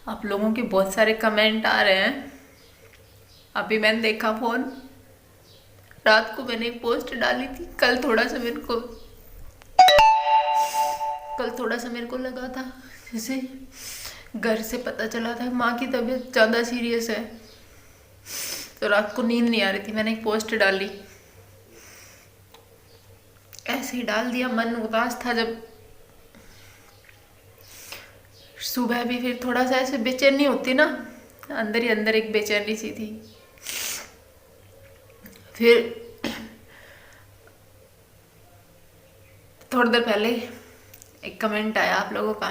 आप लोगों के बहुत सारे कमेंट आ रहे हैं। अभी मैंने देखा फोन, रात को मैंने एक पोस्ट डाली थी। कल थोड़ा सा मेरे को लगा था जैसे घर से पता चला था माँ की तबीयत ज़्यादा सीरियस है, तो रात को नींद नहीं आ रही थी। मैंने एक पोस्ट डाली, ऐसे ही डाल दिया। मन उदास था जब सुबह भी, फिर थोड़ा सा ऐसे बेचैनी होती ना, अंदर ही अंदर एक बेचैनी सी थी। फिर थोड़ी देर पहले एक कमेंट आया आप लोगों का,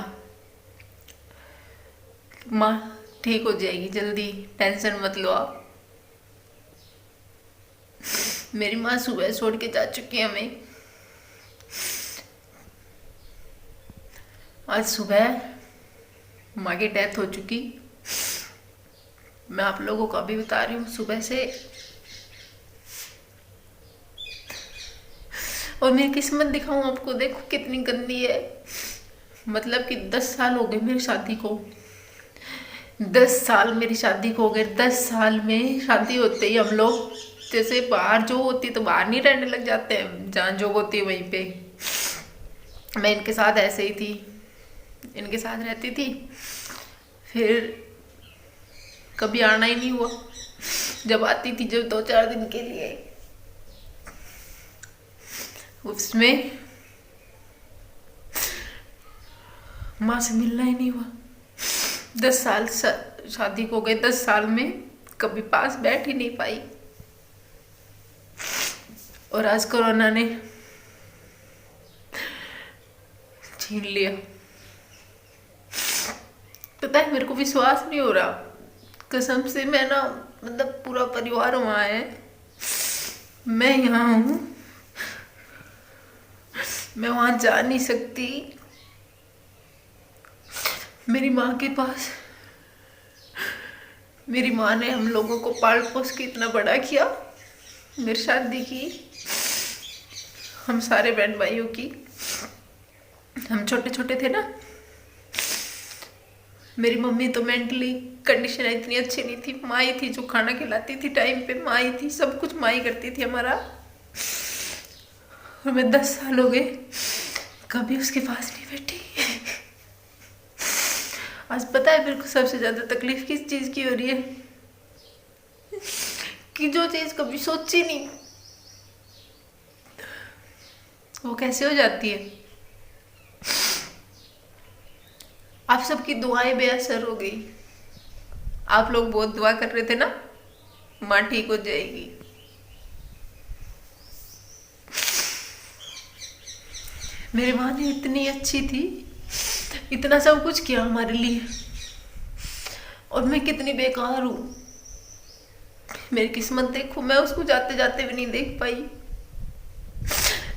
माँ ठीक हो जाएगी जल्दी, टेंशन मत लो आप। मेरी माँ सुबह छोड़ के जा चुकी है हमें। आज सुबह माँ की डेथ हो चुकी। मैं आप लोगों को अभी बता रही हूँ सुबह से। और मेरी किस्मत दिखाऊं आपको, देखो कितनी गंदी है। मतलब कि 10 साल हो गए मेरी शादी को। 10 साल मेरी शादी को हो गए। 10 साल में शादी होते ही हम लोग जैसे बाहर जो होती तो बाहर नहीं रहने लग जाते हैं, जहाँ जो होती है वहीं पे। मैं इनके साथ ऐसे ही थी, इनके साथ रहती थी। फिर कभी आना ही नहीं हुआ। जब आती थी, जब 2-4 दिन के लिए, उसमें माँ से मिलना ही नहीं हुआ। 10 साल शादी को गए, 10 साल में कभी पास बैठ ही नहीं पाई। और आज कोरोना ने छीन लिया। पता है, मेरे को विश्वास नहीं हो रहा, कसम से। मैं ना, मतलब पूरा परिवार वहाँ है, मैं यहाँ हूँ, मैं वहाँ जा नहीं सकती। मेरी माँ के पास, मेरी माँ ने हम लोगों को पाल पोस के इतना बड़ा किया। मेरी शादी की, हम सारे बहन भाइयों की, हम छोटे छोटे थे ना। मेरी मम्मी तो मेंटली कंडीशन इतनी अच्छी नहीं थी। माँ ही थी जो खाना खिलाती थी टाइम पे, माँ ही थी, सब कुछ माँ ही करती थी हमारा। और मैं 10 साल हो गए कभी उसके पास नहीं बैठी। आज पता है मेरे को सबसे ज्यादा तकलीफ किस चीज की हो रही है? कि जो चीज कभी सोची नहीं, वो कैसे हो जाती है। आप सबकी दुआएं बेअसर हो गई। आप लोग बहुत दुआ कर रहे थे ना, माँ ठीक हो जाएगी। मेरी माँ ने इतनी अच्छी थी, इतना सब कुछ किया हमारे लिए, और मैं कितनी बेकार हूँ। मेरी किस्मत देखो, मैं उसको जाते जाते भी नहीं देख पाई,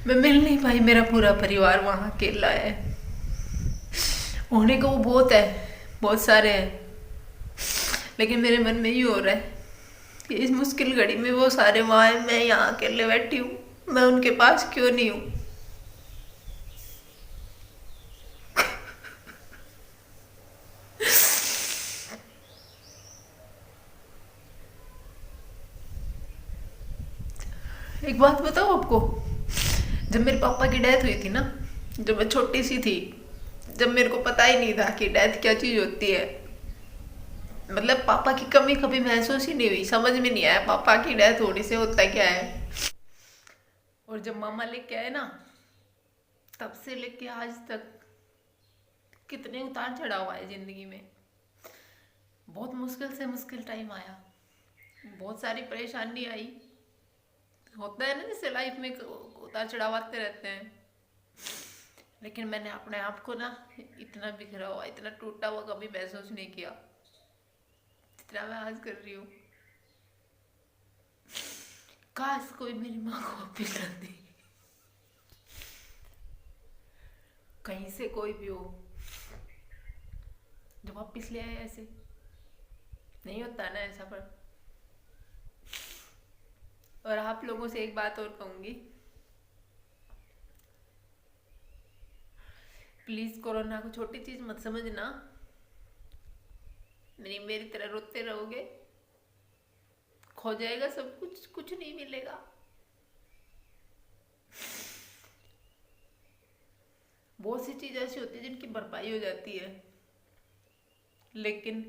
मैं मिल नहीं पाई। मेरा पूरा परिवार वहाँ अकेला है। होने को वो बहुत है, बहुत सारे हैं, लेकिन मेरे मन में ये हो रहा है कि इस मुश्किल घड़ी में वो सारे वहाँ हैं, मैं यहाँ अकेले बैठी हूँ। मैं उनके पास क्यों नहीं हूँ? एक बात बताओ आपको, जब मेरे पापा की डेथ हुई थी ना, जब मैं छोटी सी थी, जब मेरे को पता ही नहीं था कि डेथ क्या चीज होती है, मतलब पापा की कमी कभी महसूस ही नहीं हुई, समझ में नहीं आया पापा की डेथ होने से होता क्या है। और जब मामा लेके आए ना, तब से लेके आज तक कितने उतार चढ़ाव आए जिंदगी में। बहुत मुश्किल से मुश्किल टाइम आया, बहुत सारी परेशानी आई। होता है ना, जैसे लाइफ में उतार चढ़ाव आते रहते हैं। लेकिन मैंने अपने आप को ना इतना बिखरा हुआ, इतना टूटा हुआ कभी महसूस नहीं किया जितना मैं आज कर रही हूँ। काश कोई मेरी माँ को वापिस कर दे, कहीं से कोई भी हो जो वापिस ले आए। ऐसे नहीं होता ना ऐसा। पर और आप लोगों से एक बात और कहूंगी, प्लीज कोरोना को छोटी चीज मत समझना। नहीं मेरी तरह रोते रहोगे, खो जाएगा सब कुछ, कुछ नहीं मिलेगा। बहुत सी चीजें ऐसी होती है जिनकी भरपाई हो जाती है, लेकिन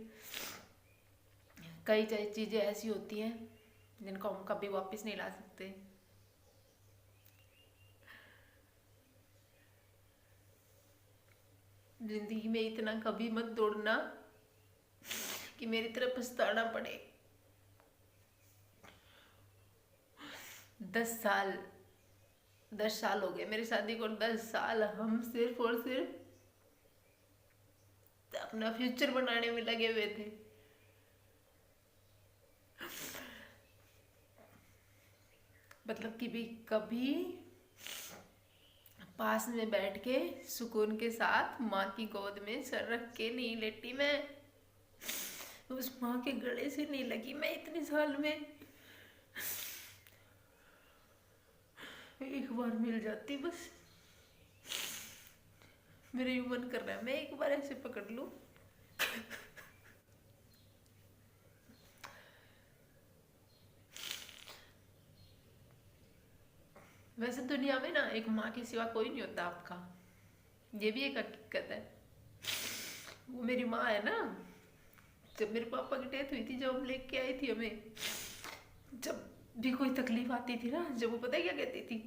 कई चीजें ऐसी होती हैं जिनको हम कभी वापस नहीं ला सकते। जिंदगी में इतना कभी मत दौड़ना कि मेरी तरह पछताना पड़े। 10 साल, 10 साल हो गए मेरी शादी को, 10 साल हम सिर्फ और सिर्फ अपना फ्यूचर बनाने में लगे हुए थे। मतलब कि भी कभी पास में बैठ के सुकून के साथ माँ की गोद में सर रख के नहीं लेटी मैं, उस माँ के गले से नहीं लगी मैं इतने साल में। एक बार मिल जाती बस, मेरा यूं मन कर रहा है मैं एक बार ऐसे पकड़ लूं। वैसे दुनिया में ना एक माँ के सिवा कोई नहीं होता आपका, ये भी एक हकीकत है। वो मेरी माँ है ना, जब मेरे पापा की डेथ हुई थी, जब हम लेके आई थी हमें, जब भी कोई तकलीफ आती थी ना, जब वो पता है क्या कहती थी,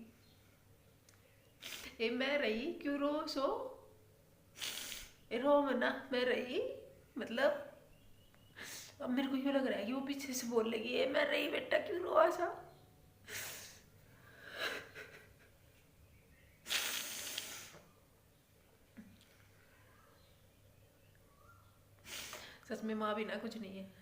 ए मैं रही क्यों रो सो, ए रो मना मैं रही, मतलब अब मेरे को क्यों लग रहा है कि वो पीछे से बोल लेगी ए मैं रही बेटा क्यों रो ऐसा। सच में माँ बिना कुछ नहीं है।